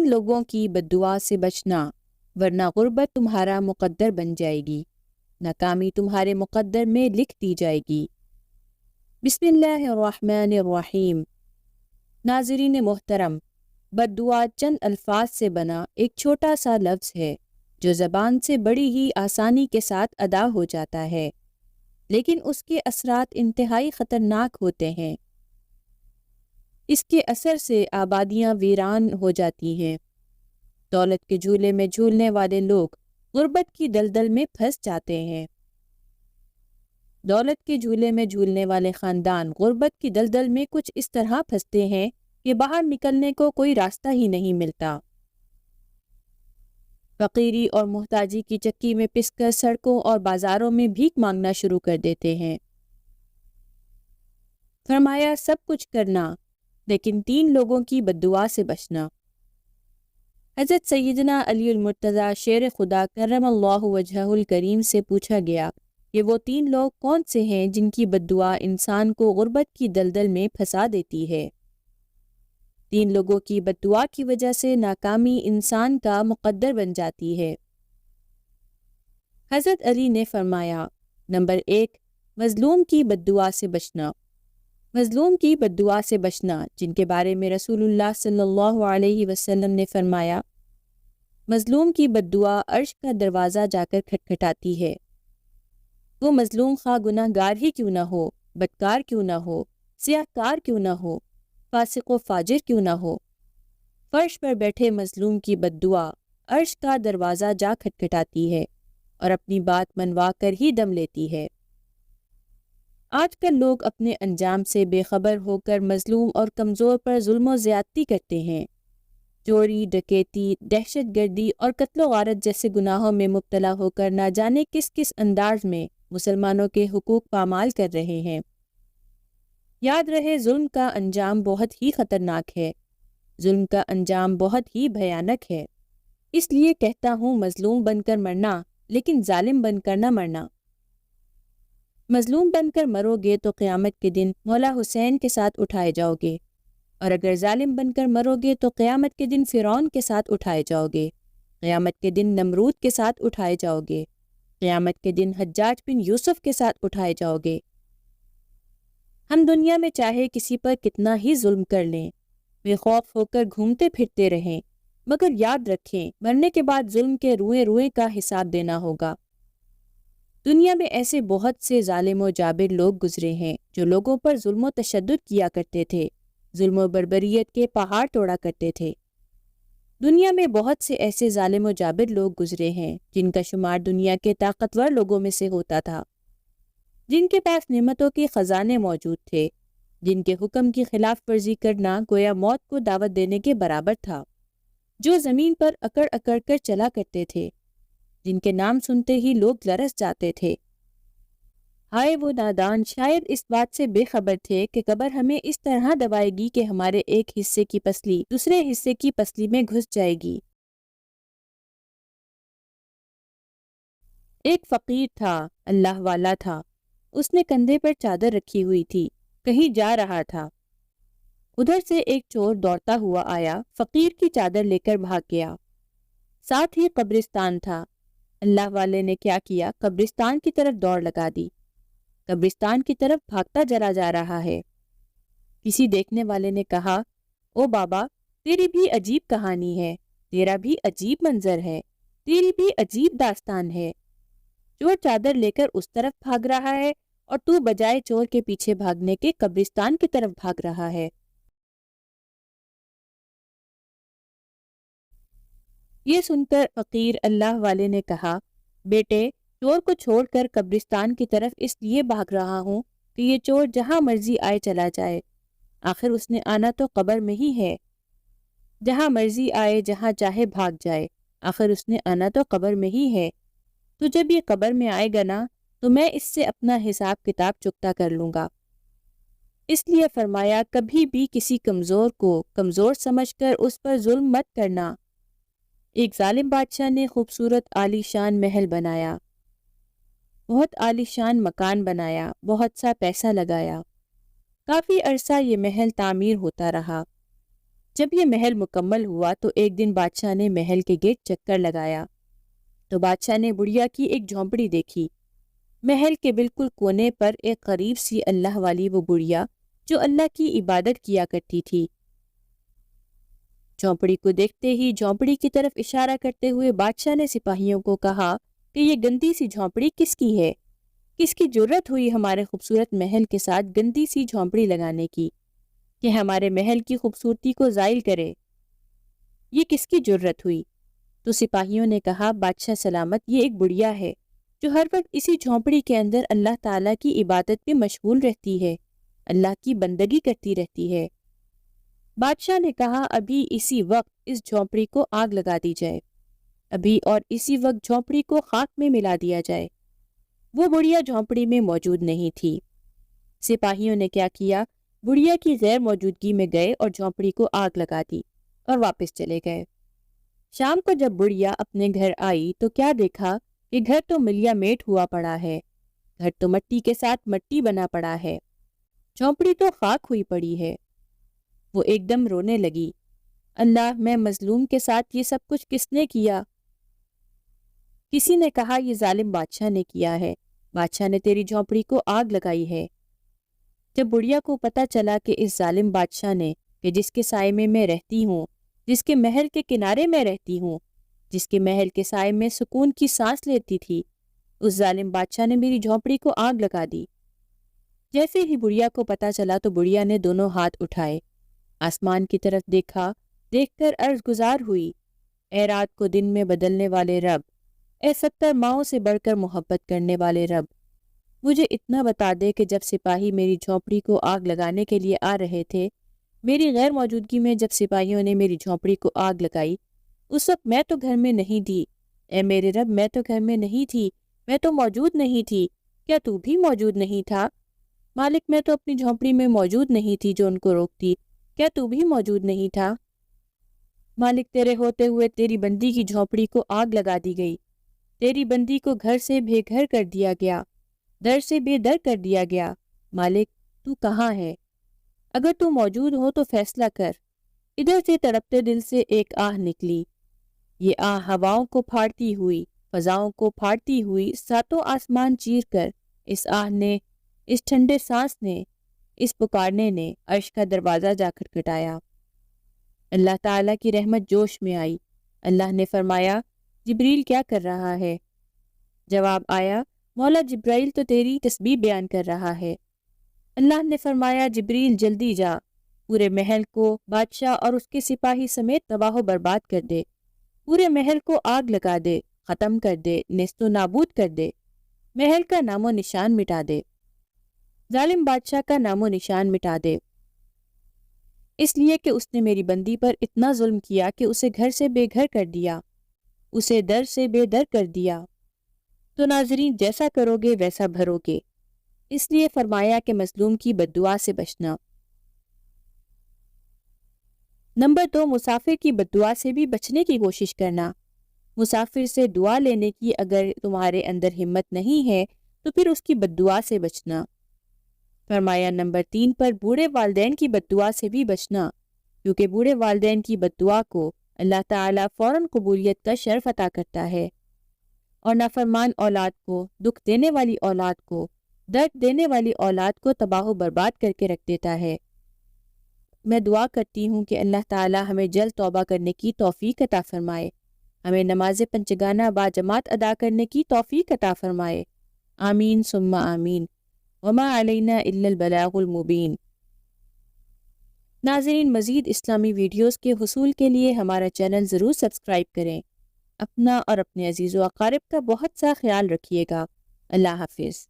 تین لوگوں کی بددعا سے بچنا، ورنہ غربت تمہارا مقدر بن جائے گی، ناکامی تمہارے مقدر میں لکھ دی جائے گی۔ بسم اللہ الرحمن الرحیم۔ ناظرین محترم، بددعا چند الفاظ سے بنا ایک چھوٹا سا لفظ ہے جو زبان سے بڑی ہی آسانی کے ساتھ ادا ہو جاتا ہے، لیکن اس کے اثرات انتہائی خطرناک ہوتے ہیں۔ اس کے اثر سے آبادیاں ویران ہو جاتی ہیں، دولت کے جھولے میں جھولنے والے لوگ غربت کی دلدل میں پھنس جاتے ہیں، دولت کے جھولے میں جھولنے والے خاندان غربت کی دلدل میں کچھ اس طرح پھنستے ہیں کہ باہر نکلنے کو کوئی راستہ ہی نہیں ملتا۔ فقیری اور محتاجی کی چکی میں پس کر سڑکوں اور بازاروں میں بھیک مانگنا شروع کر دیتے ہیں۔ فرمایا سب کچھ کرنا لیکن تین لوگوں کی بددعا سے بچنا۔ حضرت سیدنا علی المرتضیٰ شیر خدا کرم اللہ وجہہ الکریم سے پوچھا گیا کہ وہ تین لوگ کون سے ہیں جن کی بددعا انسان کو غربت کی دلدل میں پھنسا دیتی ہے۔ تین لوگوں کی بددعا کی وجہ سے ناکامی انسان کا مقدر بن جاتی ہے۔ حضرت علی نے فرمایا، نمبر 1، مظلوم کی بددعا سے بچنا۔ مظلوم کی بددعا سے بچنا، جن کے بارے میں رسول اللہ صلی اللہ علیہ وسلم نے فرمایا، مظلوم کی بددعا عرش کا دروازہ جا کر کھٹکھٹاتی ہے۔ وہ مظلوم خواہ گناہ گار ہی کیوں نہ ہو، بدکار کیوں نہ ہو، سیاہ کار کیوں نہ ہو، فاسق و فاجر کیوں نہ ہو، فرش پر بیٹھے مظلوم کی بددعا عرش کا دروازہ جا کھٹکھٹاتی ہے اور اپنی بات منوا کر ہی دم لیتی ہے۔ آج کل لوگ اپنے انجام سے بے خبر ہو کر مظلوم اور کمزور پر ظلم و زیادتی کرتے ہیں، چوری، ڈکیتی، دہشت گردی اور قتل و غارت جیسے گناہوں میں مبتلا ہو کر نہ جانے کس کس انداز میں مسلمانوں کے حقوق پامال کر رہے ہیں۔ یاد رہے، ظلم کا انجام بہت ہی خطرناک ہے، ظلم کا انجام بہت ہی بھیانک ہے۔ اس لیے کہتا ہوں، مظلوم بن کر مرنا لیکن ظالم بن کر نہ مرنا۔ مظلوم بن کر مرو گے تو قیامت کے دن مولا حسین کے ساتھ اٹھائے جاؤ گے، اور اگر ظالم بن کر مرو گے تو قیامت کے دن فرعون کے ساتھ اٹھائے جاؤ گے، قیامت کے دن نمرود کے ساتھ اٹھائے جاؤ گے، قیامت کے دن حجاج بن یوسف کے ساتھ اٹھائے جاؤ گے۔ ہم دنیا میں چاہے کسی پر کتنا ہی ظلم کر لیں، بے خوف ہو کر گھومتے پھرتے رہیں، مگر یاد رکھیں، مرنے کے بعد ظلم کے روئیں روئیں کا حساب دینا ہوگا۔ دنیا میں ایسے بہت سے ظالم و جابر لوگ گزرے ہیں جو لوگوں پر ظلم و تشدد کیا کرتے تھے، ظلم و بربریت کے پہاڑ توڑا کرتے تھے۔ دنیا میں بہت سے ایسے ظالم و جابر لوگ گزرے ہیں جن کا شمار دنیا کے طاقتور لوگوں میں سے ہوتا تھا، جن کے پاس نعمتوں کے خزانے موجود تھے، جن کے حکم کی خلاف ورزی کرنا گویا موت کو دعوت دینے کے برابر تھا، جو زمین پر اکڑ اکڑ کر چلا کرتے تھے، جن کے نام سنتے ہی لوگ لرز جاتے تھے۔ ہائے وہ نادان، شاید اس بات سے بے خبر تھے کہ قبر ہمیں اس طرح دبائے گی کہ ہمارے ایک حصے کی پسلی دوسرے حصے کی پسلی میں گھس جائے گی۔ ایک فقیر تھا، اللہ والا تھا، اس نے کندھے پر چادر رکھی ہوئی تھی، کہیں جا رہا تھا۔ ادھر سے ایک چور دوڑتا ہوا آیا، فقیر کی چادر لے کر بھاگ گیا۔ ساتھ ہی قبرستان تھا، اللہ والے نے کیا کیا، قبرستان کی طرف دوڑ لگا دی، قبرستان کی طرف بھاگتا چلا جا رہا ہے۔ کسی دیکھنے والے نے کہا، او بابا، تیری بھی عجیب کہانی ہے، تیرا بھی عجیب منظر ہے، تیری بھی عجیب داستان ہے۔ چور چادر لے کر اس طرف بھاگ رہا ہے اور تو بجائے چور کے پیچھے بھاگنے کے قبرستان کی طرف بھاگ رہا ہے۔ یہ سن کر فقیر اللہ والے نے کہا، بیٹے، چور کو چھوڑ کر قبرستان کی طرف اس لیے بھاگ رہا ہوں کہ یہ چور جہاں مرضی آئے چلا جائے، آخر اس نے آنا تو قبر میں ہی ہے۔ جہاں مرضی آئے، جہاں چاہے بھاگ جائے، آخر اس نے آنا تو قبر میں ہی ہے۔ تو جب یہ قبر میں آئے گا نا، تو میں اس سے اپنا حساب کتاب چکتا کر لوں گا۔ اس لیے فرمایا، کبھی بھی کسی کمزور کو کمزور سمجھ کر اس پر ظلم مت کرنا۔ ایک ظالم بادشاہ نے خوبصورت عالی شان محل بنایا، بہت عالی شان مکان بنایا، بہت سا پیسہ لگایا۔ کافی عرصہ یہ محل تعمیر ہوتا رہا۔ جب یہ محل مکمل ہوا تو ایک دن بادشاہ نے محل کے گرد چکر لگایا تو بادشاہ نے بڑھیا کی ایک جھونپڑی دیکھی۔ محل کے بالکل کونے پر ایک قریب سی اللہ والی وہ بڑھیا جو اللہ کی عبادت کیا کرتی تھی۔ جھونپڑی کو دیکھتے ہی جھونپڑی کی طرف اشارہ کرتے ہوئے بادشاہ نے سپاہیوں کو کہا کہ یہ گندی سی جھونپڑی کس کی ہے؟ کس کی جرت ہوئی ہمارے خوبصورت محل کے ساتھ گندی سی جھونپڑی لگانے کی کہ ہمارے محل کی خوبصورتی کو زائل کرے؟ یہ کس کی جرت ہوئی؟ تو سپاہیوں نے کہا بادشاہ سلامت، یہ ایک بڑھیا ہے جو ہر وقت اسی جھونپڑی کے اندر اللہ تعالیٰ کی عبادت میں مشغول رہتی ہے، اللہ کی بندگی کرتی رہتی ہے۔ بادشاہ نے کہا ابھی اسی وقت اس جھونپڑی کو آگ لگا دی جائے، ابھی اور اسی وقت جھونپڑی کو خاک میں ملا دیا جائے۔ وہ بڑھیا جھونپڑی میں موجود نہیں تھی۔ سپاہیوں نے کیا کیا؟ بڑھیا کی غیر موجودگی میں گئے اور جھونپڑی کو آگ لگا دی اور واپس چلے گئے۔ شام کو جب بڑھیا اپنے گھر آئی تو کیا دیکھا کہ گھر تو ملیا میٹ ہوا پڑا ہے، گھر تو مٹی کے ساتھ مٹی بنا پڑا ہے، جھونپڑی تو خاک ہوئی پڑی ہے۔ وہ ایک دم رونے لگی، اللہ، میں مظلوم کے ساتھ یہ سب کچھ کس نے کیا؟ کسی نے کہا یہ ظالم بادشاہ نے کیا ہے، بادشاہ نے تیری جھونپڑی کو آگ لگائی ہے۔ جب بڑھیا کو پتا چلا کہ اس ظالم بادشاہ نے، کہ جس کے سائے میں رہتی ہوں، جس کے محل کے کنارے میں رہتی ہوں، جس کے محل کے سائے میں سکون کی سانس لیتی تھی، اس ظالم بادشاہ نے میری جھونپڑی کو آگ لگا دی۔ جیسے ہی بڑھیا کو پتا چلا تو بڑھیا نے دونوں ہاتھ اٹھائے، آسمان کی طرف دیکھا، دیکھ کر عرض گزار ہوئی، اے رات کو دن میں بدلنے والے رب، اے 70 ماؤں سے بڑھ کر محبت کرنے والے رب، مجھے اتنا بتا دے کہ جب سپاہی میری جھونپڑی کو آگ لگانے کے لیے آ رہے تھے، میری غیر موجودگی میں جب سپاہیوں نے میری جھونپڑی کو آگ لگائی، اس وقت میں تو گھر میں نہیں تھی۔ اے میرے رب، میں تو گھر میں نہیں تھی، میں تو موجود نہیں تھی، کیا تو بھی موجود نہیں تھا؟ مالک، میں تو اپنی جھونپڑی میں موجود نہیں تھی جو ان کو روکتی، کیا تو بھی موجود نہیں تھا؟ مالک، تیرے ہوتے ہوئے تیری بندی کی جھونپڑی کو آگ لگا دی گئی، تیری بندی کو گھر سے بے گھر کر دیا گیا، در سے بے در کر دیا گیا۔ مالک، تو کہاں ہے؟ اگر تو موجود ہو تو فیصلہ کر۔ ادھر سے تڑپتے دل سے ایک آہ نکلی، یہ آہ ہواؤں کو پھاڑتی ہوئی، فضاؤں کو پھاڑتی ہوئی، ساتوں آسمان چیر کر اس آہ نے، اس ٹھنڈے سانس نے، اس پکارنے نے عرش کا دروازہ جا کھٹکھٹایا۔ اللہ تعالیٰ کی رحمت جوش میں آئی۔ اللہ نے فرمایا، جبریل کیا کر رہا ہے؟ جواب آیا، مولا جبرائیل تو تیری تسبیح بیان کر رہا ہے۔ اللہ نے فرمایا، جبریل جلدی جا، پورے محل کو بادشاہ اور اس کے سپاہی سمیت تباہ و برباد کر دے، پورے محل کو آگ لگا دے، ختم کر دے، نیست و نابود کر دے، محل کا نام و نشان مٹا دے، ظالم بادشاہ کا نام و نشان مٹا دے، اس لیے کہ اس نے میری بندی پر اتنا ظلم کیا کہ اسے گھر سے بے گھر کر دیا، اسے در سے بے در کر دیا۔ تو ناظرین، جیسا کرو گے ویسا بھرو گے، اس لیے فرمایا کہ مظلوم کی بد دعا سے بچنا۔ نمبر 2، مسافر کی بد دعا سے بھی بچنے کی کوشش کرنا۔ مسافر سے دعا لینے کی اگر تمہارے اندر ہمت نہیں ہے تو پھر اس کی بد دعا سے بچنا۔ فرمایا نمبر 3 پر بوڑھے والدین کی بد دعا سے بھی بچنا، کیونکہ بوڑھے والدین کی بد دعا کو اللہ تعالیٰ فوراً قبولیت کا شرف عطا کرتا ہے، اور نافرمان اولاد کو، دکھ دینے والی اولاد کو، درد دینے والی اولاد کو تباہ و برباد کر کے رکھ دیتا ہے۔ میں دعا کرتی ہوں کہ اللہ تعالیٰ ہمیں جلد توبہ کرنے کی توفیق عطا فرمائے، ہمیں نماز پنجگانہ با جماعت ادا کرنے کی توفیق عطا فرمائے، آمین ثم آمین، وما علینا الا البلاغ المبین۔ ناظرین، مزید اسلامی ویڈیوز کے حصول کے لیے ہمارا چینل ضرور سبسکرائب کریں۔ اپنا اور اپنے عزیز و اقارب کا بہت سا خیال رکھیے گا۔ اللہ حافظ۔